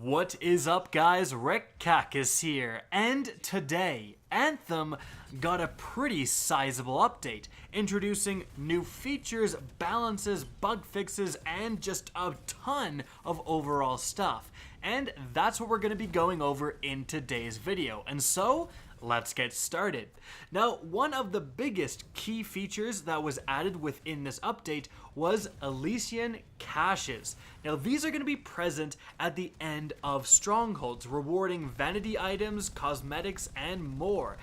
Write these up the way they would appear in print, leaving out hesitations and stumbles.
What is up, guys? Rick Caches here, and today Anthem got a pretty sizable update, introducing new features, balances, bug fixes, and just a ton of overall stuff. And that's what we're going to be going over in today's video. And so, let's get started. Now, one of the biggest key features that was added within this update was Elysion Caches. Now, these are going to be present at the end of Strongholds, rewarding vanity items, cosmetics, and more.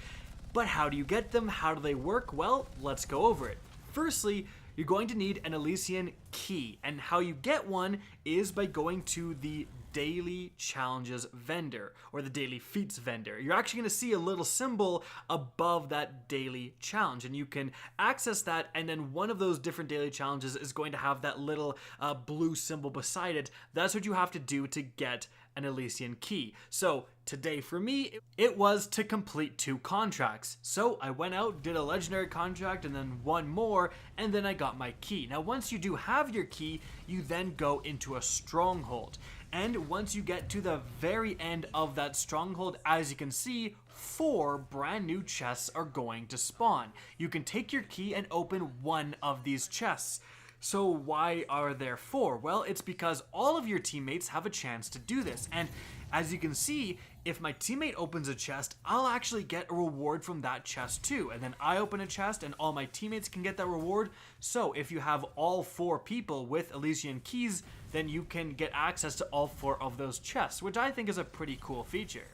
But how do you get them? How do they work? Well, let's go over it. Firstly, you're going to need an Elysian key, and how you get one is by going to the daily challenges vendor, or the daily feats vendor. You're actually going to see a little symbol above that daily challenge, and you can access that, and then one of those different daily challenges is going to have that little blue symbol beside it. That's what you have to do to get an Elysian key. So today for me, it was to complete 2 contracts. So I went out, did a legendary contract, and then one more, and then I got my key. Now once you do have your key, you then go into a stronghold. And once you get to the very end of that stronghold, as you can see, 4 brand new chests are going to spawn. You can take your key and open one of these chests. So why are there 4? Well, it's because all of your teammates have a chance to do this. And as you can see, if my teammate opens a chest, I'll actually get a reward from that chest too. And then I open a chest and all my teammates can get that reward. So if you have all 4 people with Elysian keys, then you can get access to all 4 of those chests, which I think is a pretty cool feature.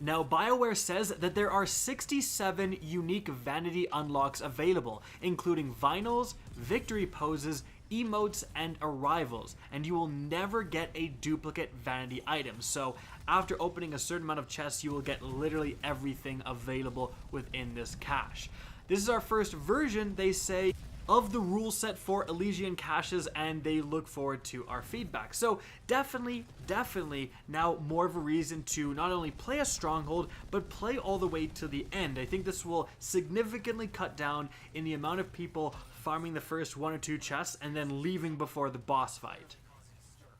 Now, BioWare says that there are 67 unique vanity unlocks available, including vinyls, victory poses, emotes, and arrivals, and you will never get a duplicate vanity item. So after opening a certain amount of chests, you will get literally everything available within this cache. This is our first version, they say, of the rule set for Elysion Caches, and they look forward to our feedback. So definitely now more of a reason to not only play a stronghold, but play all the way to the end. I think this will significantly cut down in the amount of people farming the first 1 or 2 chests and then leaving before the boss fight.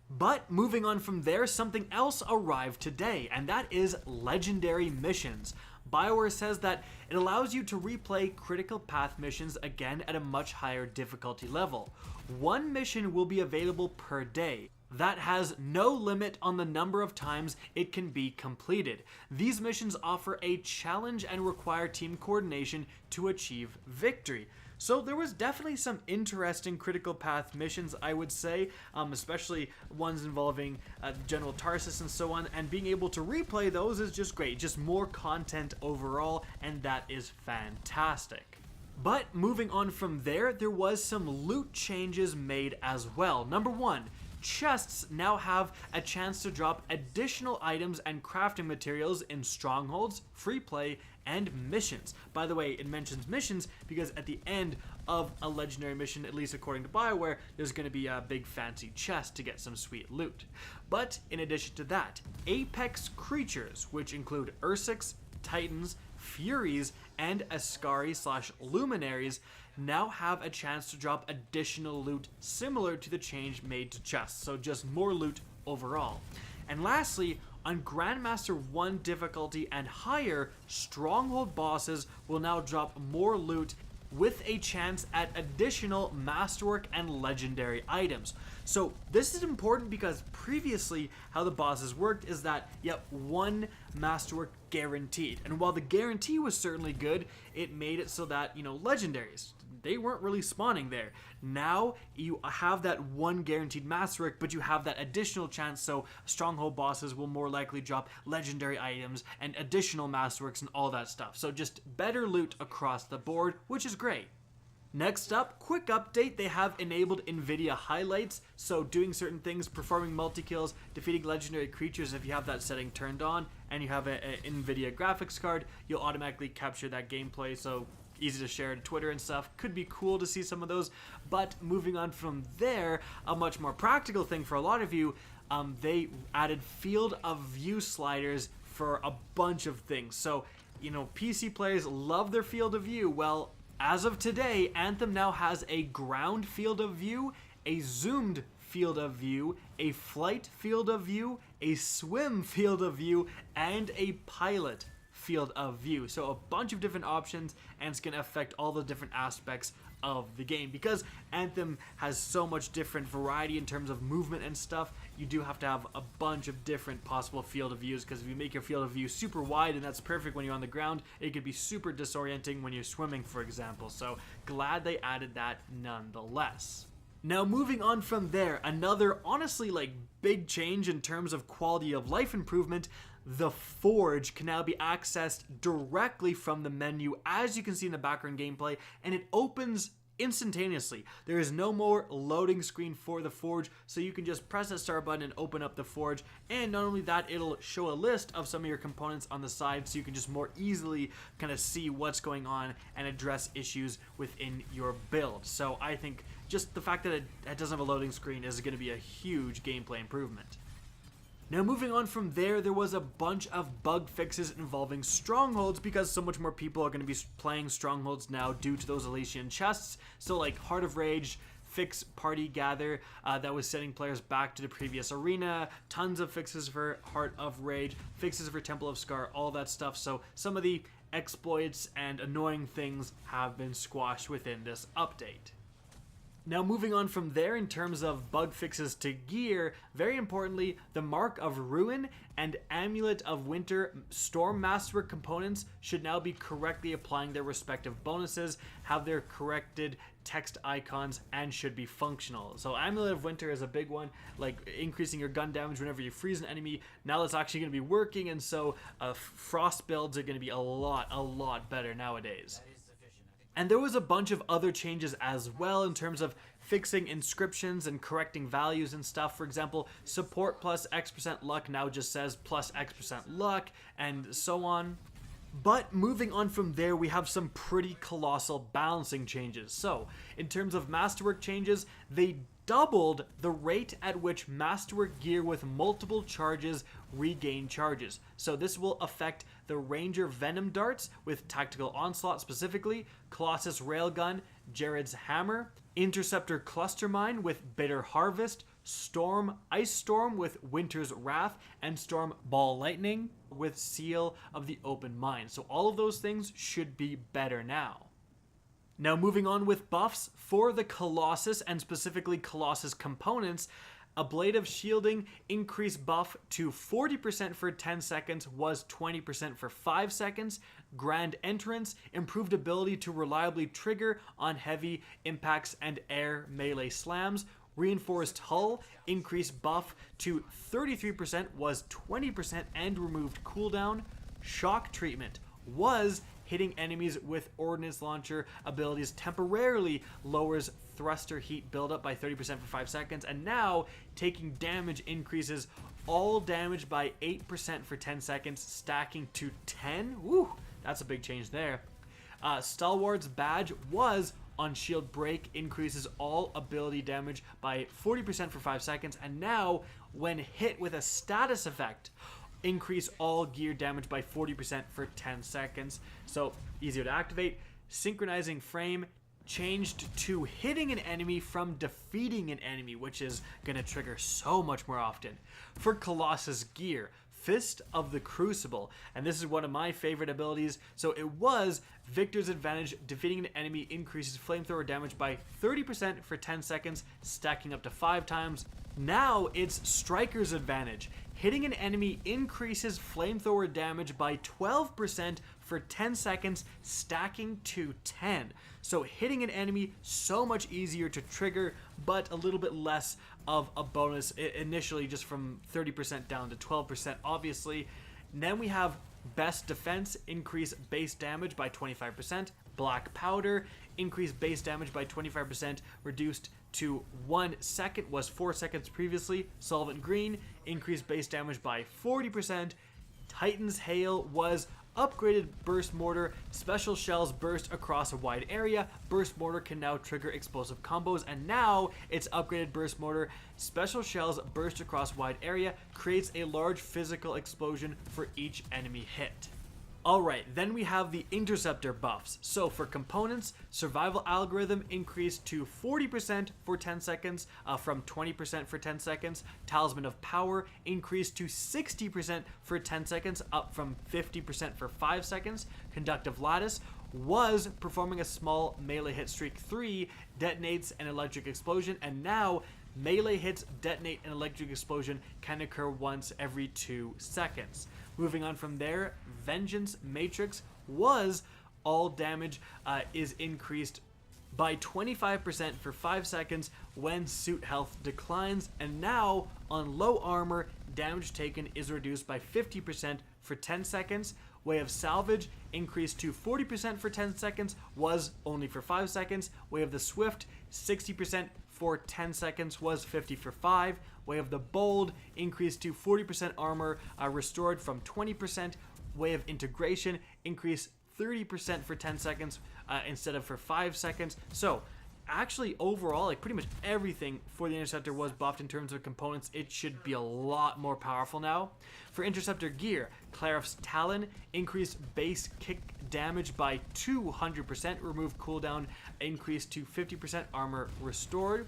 But moving on from there, something else arrived today, and that is legendary missions. BioWare says that it allows you to replay critical path missions again at a much higher difficulty level. 1 mission will be available per day. That has no limit on the number of times it can be completed. These missions offer a challenge and require team coordination to achieve victory. So there was definitely some interesting critical path missions, I would say, especially ones involving General Tarsus and so on, and being able to replay those is just great, just more content overall, and that is fantastic. But moving on from there, there was some loot changes made as well. Number 1, chests now have a chance to drop additional items and crafting materials in strongholds, free play, and missions. By the way, it mentions missions because at the end of a legendary mission, at least according to BioWare, there's going to be a big fancy chest to get some sweet loot. But in addition to that, Apex creatures, which include Ursics, Titans, Furies, and Ascari/Luminaries, now have a chance to drop additional loot similar to the change made to chests, so just more loot overall. And lastly, on Grandmaster 1 difficulty and higher, Stronghold bosses will now drop more loot with a chance at additional masterwork and legendary items. So this is important because previously how the bosses worked is that, yep, 1 masterwork guaranteed. And while the guarantee was certainly good, it made it so that, legendaries, they weren't really spawning there. Now you have that 1 guaranteed masterwork, but you have that additional chance, so stronghold bosses will more likely drop legendary items and additional masterworks and all that stuff. So just better loot across the board, which is great. Next up, quick update, they have enabled Nvidia highlights, so doing certain things, performing multi-kills, defeating legendary creatures. If you have that setting turned on and you have an Nvidia graphics card, you'll automatically capture that gameplay, so easy to share to Twitter and stuff. Could be cool to see some of those. But moving on from there, a much more practical thing for a lot of you, they added field of view sliders for a bunch of things. So, PC players love their field of view. Well, as of today, Anthem now has a ground field of view, a zoomed field of view, a flight field of view, a swim field of view, and a pilot field of view. So a bunch of different options, and it's going to affect all the different aspects of the game. Because Anthem has so much different variety in terms of movement and stuff, you do have to have a bunch of different possible field of views, because if you make your field of view super wide, and that's perfect when you're on the ground, it could be super disorienting when you're swimming, for example. So glad they added that nonetheless. Now moving on from there, another honestly like big change in terms of quality of life improvement. The Forge can now be accessed directly from the menu, as you can see in the background gameplay, and it opens instantaneously. There is no more loading screen for the Forge, so you can just press the start button and open up the Forge. And not only that, it'll show a list of some of your components on the side, so you can just more easily kind of see what's going on and address issues within your build. So I think just the fact that it doesn't have a loading screen is going to be a huge gameplay improvement. Now moving on from there, there was a bunch of bug fixes involving Strongholds, because so much more people are going to be playing Strongholds now due to those Elysian chests. So like Heart of Rage, fix Party Gather, that was sending players back to the previous arena, tons of fixes for Heart of Rage, fixes for Temple of Scar, all that stuff. So some of the exploits and annoying things have been squashed within this update. Now moving on from there, in terms of bug fixes to gear, very importantly, the Mark of Ruin and Amulet of Winter Storm Masterwork components should now be correctly applying their respective bonuses, have their corrected text icons, and should be functional. So Amulet of Winter is a big one, like increasing your gun damage whenever you freeze an enemy. Now that's actually going to be working, and so frost builds are going to be a lot better nowadays. And there was a bunch of other changes as well in terms of fixing inscriptions and correcting values and stuff. For example, support plus X% luck now just says plus X% luck, and so on. But moving on from there, we have some pretty colossal balancing changes. So, in terms of masterwork changes, they doubled the rate at which masterwork gear with multiple charges regain charges. So this will affect the Ranger Venom Darts with Tactical Onslaught specifically, Colossus Railgun, Jared's Hammer, Interceptor Cluster Mine with Bitter Harvest, Storm Ice Storm with Winter's Wrath, and Storm Ball Lightning with Seal of the Open Mine. So all of those things should be better now. Now moving on with buffs for the Colossus, and specifically Colossus components, Ablative Shielding increased buff to 40% for 10 seconds was 20% for 5 seconds. Grand Entrance improved ability to reliably trigger on heavy impacts and air melee slams. Reinforced Hull increased buff to 33% was 20% and removed cooldown. Shock Treatment was hitting enemies with ordnance launcher abilities temporarily lowers thruster heat buildup by 30% for 5 seconds, and now taking damage increases all damage by 8% for 10 seconds, stacking to 10. Woo, that's a big change there. Stalwart's Badge was on shield break, increases all ability damage by 40% for 5 seconds, and now when hit with a status effect, increase all gear damage by 40% for 10 seconds. So easier to activate. Synchronizing Frame changed to hitting an enemy from defeating an enemy, which is going to trigger so much more often. For Colossus Gear, Fist of the Crucible, and this is one of my favorite abilities. So it was Victor's Advantage, defeating an enemy increases flamethrower damage by 30% for 10 seconds, stacking up to 5 times. Now it's Striker's Advantage. Hitting an enemy increases flamethrower damage by 12% for 10 seconds, stacking to 10. So hitting an enemy, so much easier to trigger, but a little bit less of a bonus initially, just from 30% down to 12%, obviously. And then we have Best Defense, increase base damage by 25%. Black Powder, increase base damage by 25%, reduced to 1 second, was 4 seconds previously. Solvent Green, increased base damage by 40%. Titan's Hail was upgraded Burst Mortar. Special shells burst across a wide area. Burst Mortar can now trigger explosive combos, and now it's upgraded Burst Mortar. Special shells burst across wide area, creates a large physical explosion for each enemy hit. Alright, then we have the Interceptor Buffs. So for components, Survival Algorithm increased to 40% for 10 seconds from 20% for 10 seconds. Talisman of Power increased to 60% for 10 seconds, up from 50% for 5 seconds. Conductive Lattice was performing a small melee hit streak 3, detonates an electric explosion, and now melee hits, detonate, and electric explosion can occur once every 2 seconds. Moving on from there, Vengeance Matrix was all damage is increased by 25% for 5 seconds when suit health declines, and now on low armor, damage taken is reduced by 50% for 10 seconds. Way of Salvage increased to 40% for 10 seconds, was only for 5 seconds. Way of the Swift, 60% for 10 seconds, was 50 for 5. Way of the Bold increased to 40% armor, restored from 20%. Way of Integration increased 30% for 10 seconds instead of for 5 seconds. So actually overall, like pretty much everything for the Interceptor was buffed in terms of components. It should be a lot more powerful now. For Interceptor Gear, Clarif's Talon increased base kick damage by 200%, removed cooldown increased to 50%, armor restored.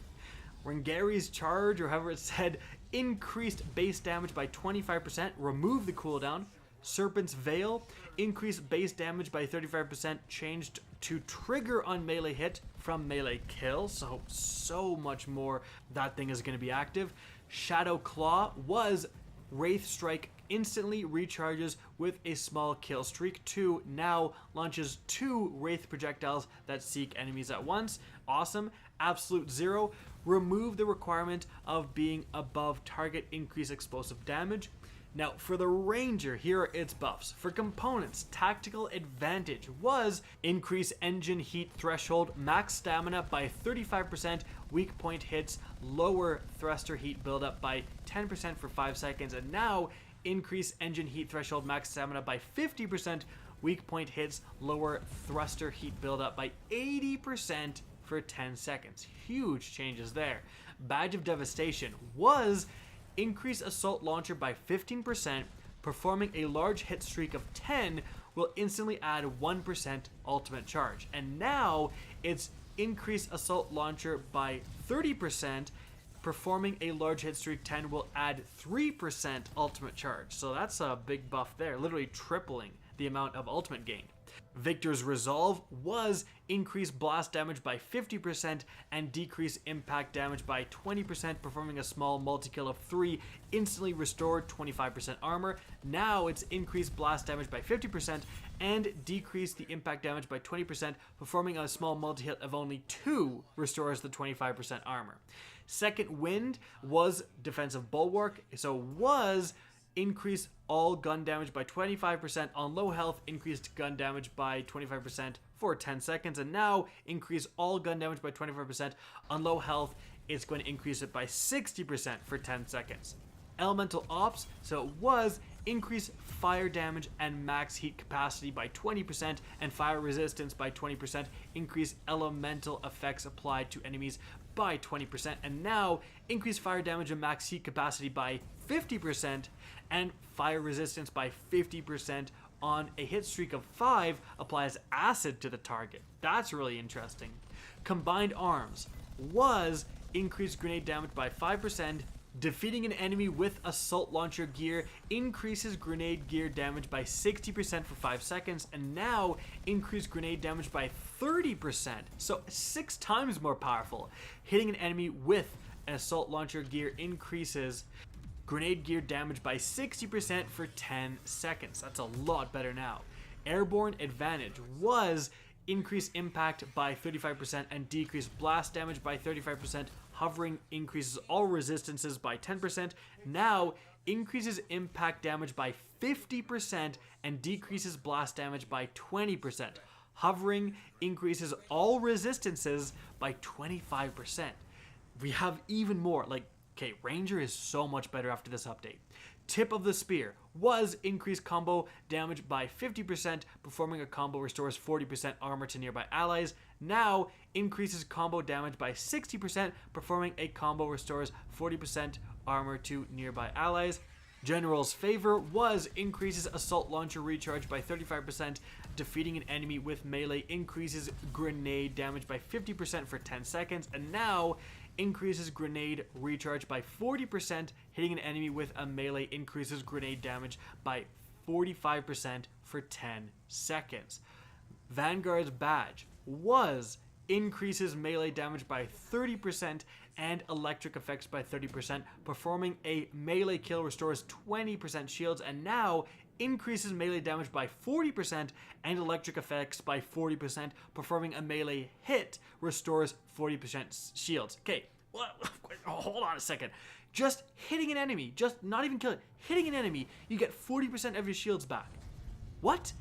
Rengari's Charge, or however it's said, increased base damage by 25%, removed the cooldown. Serpent's Veil increased base damage by 35%, changed to trigger on melee hit from melee kill, so much more that thing is going to be active. Shadow Claw was Wraith Strike instantly recharges with a small kill streak. 2 now launches 2 Wraith projectiles that seek enemies at once. Awesome. Absolute Zero, remove the requirement of being above target, increase explosive damage. Now, for the Ranger, here are its buffs. For components, Tactical Advantage was increase engine heat threshold, max stamina by 35%, weak point hits, lower thruster heat buildup by 10% for 5 seconds, and now increase engine heat threshold, max stamina by 50%, weak point hits, lower thruster heat buildup by 80% for 10 seconds. Huge changes there. Badge of Devastation was increase assault launcher by 15%, performing a large hit streak of 10 will instantly add 1% ultimate charge. And now it's increase assault launcher by 30%, performing a large hit streak 10 will add 3% ultimate charge. So that's a big buff there, literally tripling the amount of ultimate gain. Victor's Resolve was increase blast damage by 50% and decrease impact damage by 20%, performing a small multi-kill of 3, instantly restored 25% armor. Now it's increase blast damage by 50% and decrease the impact damage by 20%, performing a small multi-hit of only 2, restores the 25% armor. Second Wind was Defensive Bulwark, so was increase all gun damage by 25%. On low health, increased gun damage by 25% for 10 seconds. And now increase all gun damage by 25%. On low health, it's going to increase it by 60% for 10 seconds. Elemental Ops, so it was increase fire damage and max heat capacity by 20% and fire resistance by 20%. Increase elemental effects applied to enemies by 20%. And now increase fire damage and max heat capacity by 50% and fire resistance by 50%. On a hit streak of 5, applies acid to the target. That's really interesting. Combined Arms was increased grenade damage by 5%. Defeating an enemy with assault launcher gear increases grenade gear damage by 60% for 5 seconds, and now increased grenade damage by 30%, so 6 times more powerful. Hitting an enemy with an assault launcher gear increases grenade gear damage by 60% for 10 seconds. That's a lot better now. Airborne Advantage was increase impact by 35% and decrease blast damage by 35%. Hovering increases all resistances by 10%. Now increases impact damage by 50% and decreases blast damage by 20%. Hovering increases all resistances by 25%. We have even more. Okay, Ranger is so much better after this update. Tip of the Spear was increased combo damage by 50%, performing a combo restores 40% armor to nearby allies. Now increases combo damage by 60%, performing a combo restores 40% armor to nearby allies. General's favor was increases assault launcher recharge by 35%, defeating an enemy with melee increases grenade damage by 50% for 10 seconds, and now increases grenade recharge by 40%, hitting an enemy with a melee increases grenade damage by 45% for 10 seconds. Vanguard's badge was increases melee damage by 30% and electric effects by 30%, performing a melee kill restores 20% shields, and now increases melee damage by 40% and electric effects by 40%, performing a melee hit restores 40% shields. Okay, hold on a second. Just hitting an enemy, just not even killing, hitting an enemy, you get 40% of your shields back. What?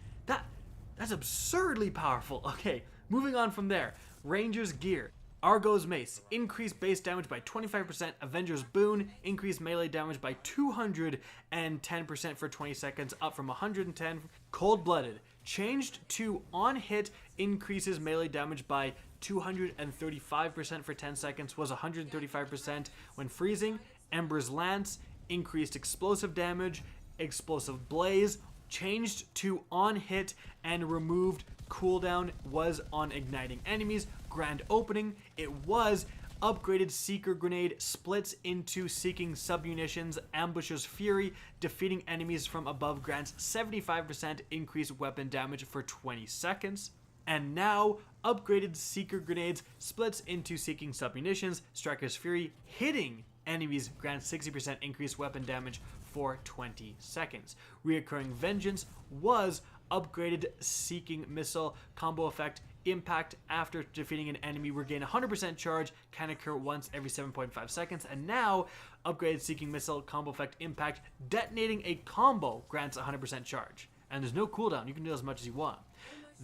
That's absurdly powerful. Okay, moving on from there. Ranger's Gear. Argo's Mace. Increased base damage by 25%. Avenger's Boon. Increased melee damage by 210% for 20 seconds, up from 110. Cold-Blooded. Changed to on hit, increases melee damage by 235% for 10 seconds, was 135% when freezing. Ember's Lance. Increased explosive damage. Explosive Blaze. Changed to on hit and removed cooldown, was on igniting enemies. Grand Opening, it was upgraded Seeker Grenade, splits into Seeking Submunitions, ambushes Fury, defeating enemies from above grants 75% increased weapon damage for 20 seconds. And now, upgraded Seeker Grenades splits into Seeking Submunitions, Striker's Fury, hitting enemies grants 60% increased weapon damage for 20 seconds. Reoccurring Vengeance was upgraded Seeking Missile, combo effect, impact after defeating an enemy, regain 100% charge, can occur once every 7.5 seconds, and now upgraded Seeking Missile, combo effect, impact, detonating a combo grants 100% charge. And there's no cooldown, you can do as much as you want.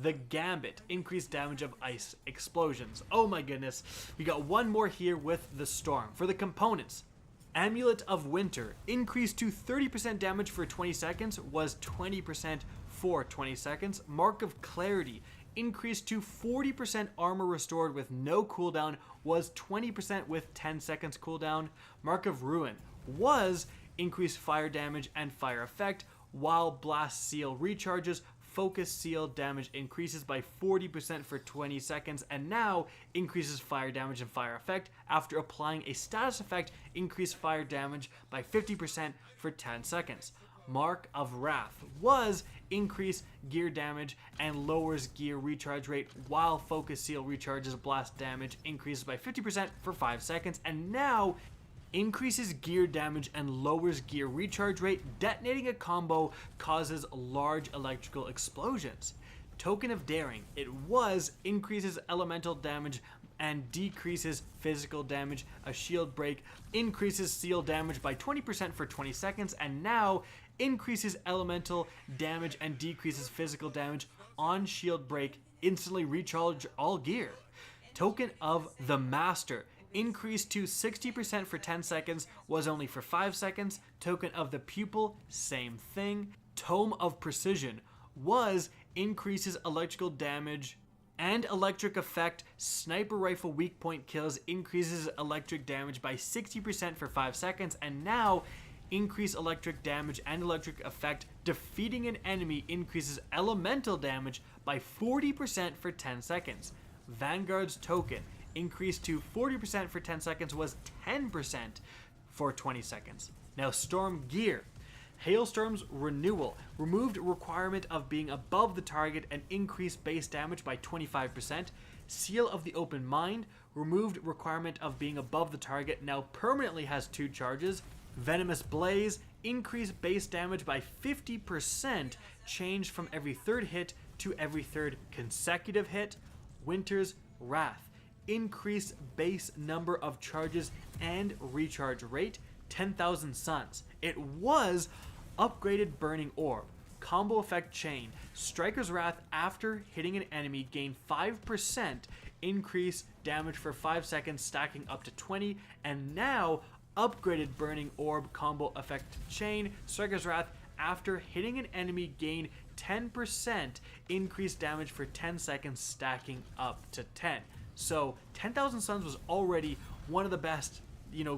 The Gambit, increased damage of ice explosions. Oh my goodness, we got one more here with the Storm. For the components, Amulet of Winter, increased to 30% damage for 20 seconds, was 20% for 20 seconds. Mark of Clarity, increased to 40% armor restored with no cooldown, was 20% with 10 seconds cooldown. Mark of Ruin was increased fire damage and fire effect, while Blast Seal recharges. Focus Seal damage increases by 40% for 20 seconds, and now increases fire damage and fire effect. After applying a status effect, increase fire damage by 50% for 10 seconds. Mark of Wrath was increase gear damage and lowers gear recharge rate, while Focus Seal recharges blast damage, increases by 50% for 5 seconds, and now increases gear damage and lowers gear recharge rate. Detonating a combo causes large electrical explosions. Token of Daring, it was increases elemental damage and decreases physical damage. A shield break increases seal damage by 20% for 20 seconds, and now increases elemental damage and decreases physical damage. On shield break, instantly recharge all gear. Token of the Master, increased to 60% for 10 seconds, was only for 5 seconds. Token of the Pupil, same thing. Tome of Precision was increases electrical damage and electric effect. Sniper rifle weak point kills, increases electric damage by 60% for 5 seconds, and now increase electric damage and electric effect. Defeating an enemy increases elemental damage by 40% for 10 seconds. Vanguard's Token, increased to 40% for 10 seconds, was 10% for 20 seconds. Now Storm Gear. Hailstorm's Renewal removed requirement of being above the target and increased base damage by 25%. Seal of the Open Mind removed requirement of being above the target, now permanently has 2 charges. Venomous Blaze increased base damage by 50%, changed from every 3rd hit to every 3rd consecutive hit. Winter's Wrath, increased base number of charges and recharge rate. 10,000 Suns, it was upgraded Burning Orb, combo effect chain. Striker's Wrath, after hitting an enemy, gain 5% increase damage for 5 seconds, stacking up to 20, and now upgraded Burning Orb combo effect chain. Striker's Wrath, after hitting an enemy, gain 10% increased damage for 10 seconds, stacking up to 10. So 10,000 Suns was already one of the best,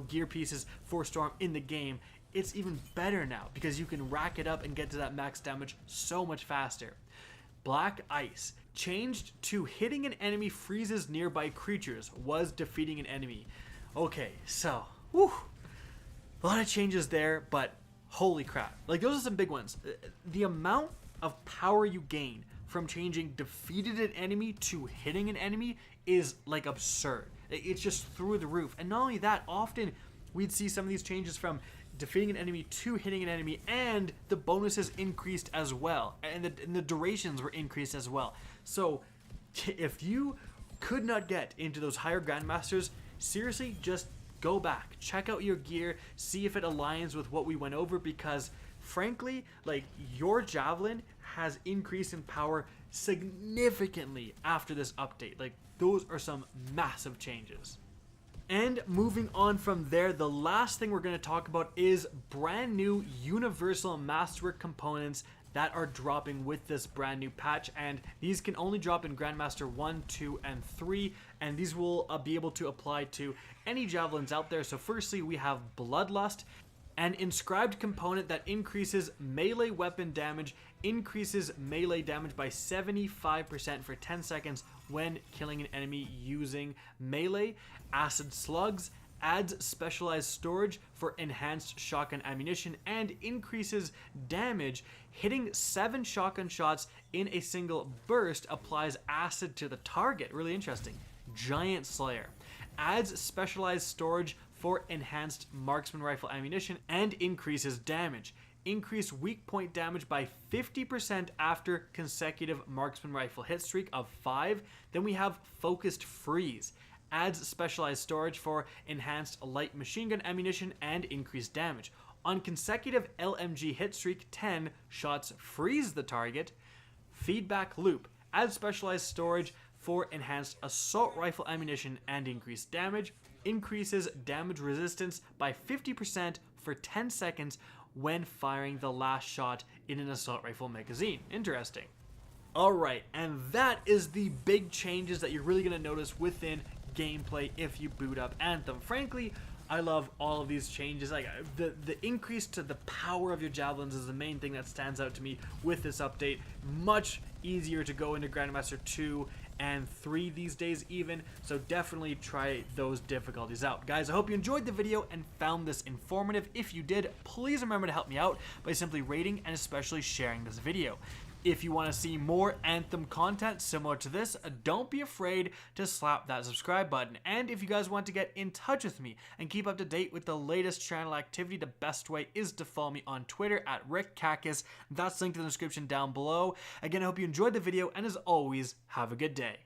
gear pieces for Storm in the game. it's even better now because you can rack it up and get to that max damage so much faster. Black Ice changed to hitting an enemy freezes nearby creatures was defeating an enemy. Okay, so, whew, a lot of changes there, but holy crap. Like, those are some big ones. The amount of power you gain from changing defeated an enemy to hitting an enemy is, like, absurd. It's just through the roof. And not only that, often we'd see some of these changes from defeating an enemy to hitting an enemy, and the bonuses increased as well, and the durations were increased as well. So if you could not get into those higher Grandmasters, seriously, just go back, check out your gear, see if it aligns with what we went over, because frankly, like, your Javelin has increased in power significantly after this update. Like, those are some massive changes. And moving on from there, the last thing we're going to talk about is brand new universal masterwork components that are dropping with this brand new patch, and these can only drop in Grandmaster 1, 2, and 3, and these will be able to apply to any javelins out there. So firstly, we have Bloodlust, an inscribed component that increases melee weapon damage, increases melee damage by 75% for 10 seconds when killing an enemy using melee. Acid Slugs adds specialized storage for enhanced shotgun ammunition and increases damage. Hitting 7 shotgun shots in a single burst applies acid to the target. Really interesting. Giant Slayer adds specialized storage for enhanced marksman rifle ammunition and increases damage. Increase weak point damage by 50% after consecutive marksman rifle hit streak of 5. Then we have Focused Freeze. Adds specialized storage for enhanced light machine gun ammunition and increased damage. On consecutive LMG hit streak, 10 shots freeze the target. Feedback Loop. Adds specialized storage for enhanced assault rifle ammunition and increased damage. Increases damage resistance by 50% for 10 seconds when firing the last shot in an assault rifle magazine. Interesting. Alright, and that is the big changes that you're really going to notice within gameplay if you boot up Anthem. Frankly, I love all of these changes. Like, the increase to the power of your javelins is the main thing that stands out to me with this update. Much easier to go into Grandmaster 2 and 3 these days even, so definitely try those difficulties out. Guys, I hope you enjoyed the video and found this informative. If you did, please remember to help me out by simply rating and especially sharing this video. If you want to see more Anthem content similar to this, don't be afraid to slap that subscribe button. And if you guys want to get in touch with me and keep up to date with the latest channel activity, the best way is to follow me on Twitter at @RickCaches. That's linked in the description down below. Again, I hope you enjoyed the video, and as always, have a good day.